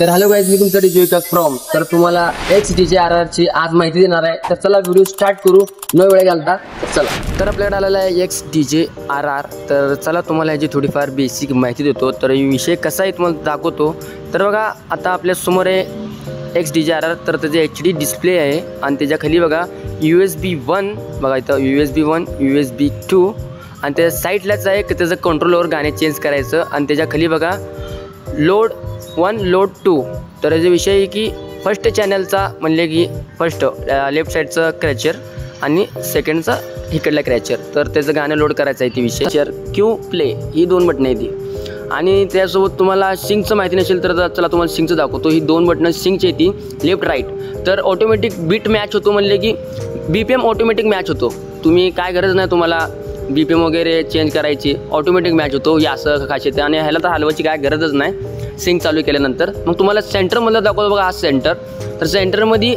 तर hello guys, मी तुमचा DJ Vikas from. तर तुम्हाला XDJRR ची आज माहिती देणार आहे. तर चला व्हिडिओ स्टार्ट करू, न वेळ घालता. तर चला. तर आपल्याकडे आलेला आहे XDJRR. तर चला तुम्हाला याची थोडीफार बेसिक माहिती देतो. तर विषय कसा आहे तुम्हाला दाखवतो. तर बघा, आता आपल्या समोर आहे XDJRR. तर त्याचे HD डिस्प्ले आहे आणि त्याच्याखाली बघा USB 1 बघा, इथं USB 1 USB 2 आणि त्या साईडलाच आहे की त्याचं कंट्रोलवर गाणे चेंज करायचं. आणि त्याच्याखाली बघा लोड 1 लोड 2. तर याचा विषय आहे की फर्स्ट चॅनलचा म्हणले की फर्स्ट लेफ्ट साईडचा क्रॅचर आणि सेकंडचा इकडला क्रॅचर. तर त्याचं गाणं लोड करायचं आहे. ती विषय क्यू प्ले ही 2 बटणं आहे ती. आणि त्यासोबत तुम्हाला सिंकचं माहिती नसेल तर चला तुम्हाला सिंकचं दाखवतो. ही 2 बटणं सिंकची आहे ती, लेफ्ट राईट. तर ऑटोमॅटिक बीट मॅच होतो म्हणले की BPM ऑटोमॅटिक मॅच होतो. तुम्ही काय गरज नाही तुम्हाला BPM वगैरे चेंज करायची, ऑटोमॅटिक मॅच होतो. ही असं खासियत आहे. आणि ह्याला तर हलवायची काय गरजच नाही सिंक चालू केल्यानंतर. मग तुम्हाला सेंटरमधलं दाखवतो बघा, हा सेंटर. तर सेंटरमध्ये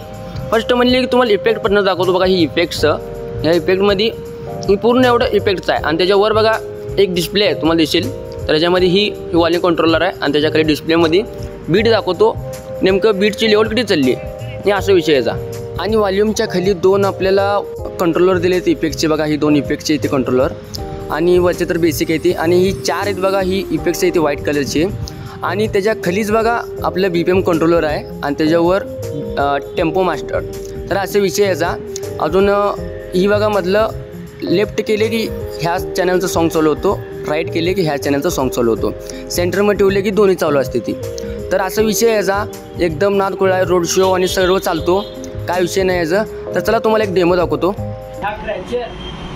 फर्स्ट म्हणले की तुम्हाला इफेक्ट पण दाखवतो बघा. ही इफेक्ट्सचं, ह्या इफेक्टमध्ये ही पूर्ण एवढं इफेक्टचं आहे. आणि त्याच्यावर बघा एक डिस्प्ले आहे तुम्हाला दिसेल. तर याच्यामध्ये ही वॉल्यूम कंट्रोलर आहे आणि त्याच्याखाली डिस्प्लेमध्ये बीट दाखवतो, नेमकं बीटची लेवल किती चालली हे असा विषय याचा. आणि वॉल्यूमच्या खाली 2 आपल्याला कंट्रोलर दिले आहेत इफेक्टचे बघा. ही 2 इफेक्टचे येते कंट्रोलर आणि वरचे तर बेसिक येते. आणि ही 4 आहेत बघा, ही इफेक्ट्स येते व्हाईट कलरची. आणि त्याच्या खालीच बघा आपलं BPM कंट्रोलर आहे आणि त्याच्यावर टेम्पो मास्टर. तर असा विषय याचा. अजून ही बघा मधलं लेफ्ट केले की ह्या चॅनलचं सॉन्ग चालू होतो, राईट केले की ह्या चॅनलचं सॉन्ग चालू होतो, सेंटरमध्ये ठेवले की दोन्ही चालू असते ती. तर असा विषय याचा. एकदम नादखुळा आहे, रोड शो आणि सर्व चालतो, काय विषय नाही याचं. तर चला तुम्हाला एक डेमो दाखवतो.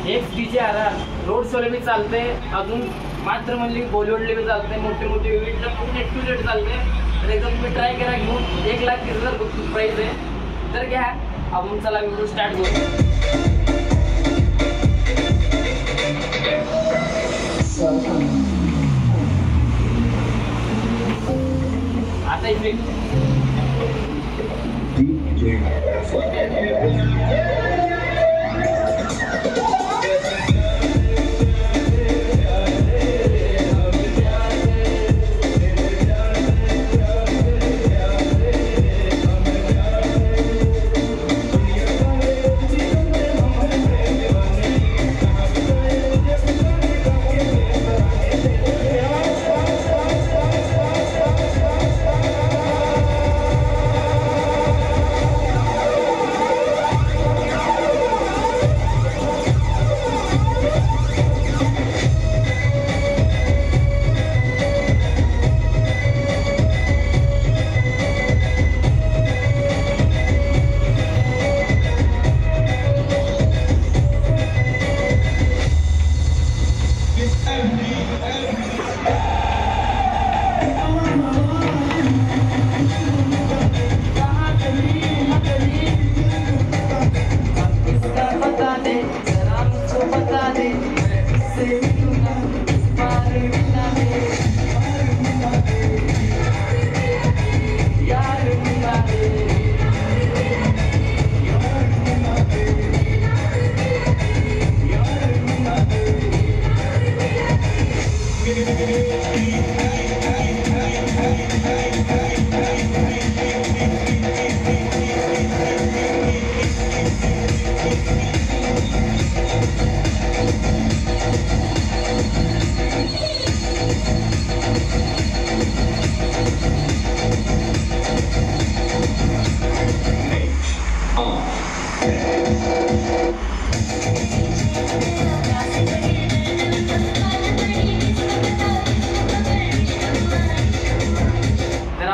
XDJRR रोड शोला बी चालते, अजून मात्र म्हणले बॉलिवूडला बी चालते, मोठे मोठे इव्हेंटला पूर्ण एक्टिवेट चालते. तर एकदा तुम्ही ट्राय करा घेऊन. 1,30,000 प्राईस आहे. तर घ्या. आपण चला व्हिडिओ स्टार्ट करू. आता इफेक्ट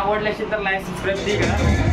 आवडले असेल तर लाईक सबस्क्राईब करा.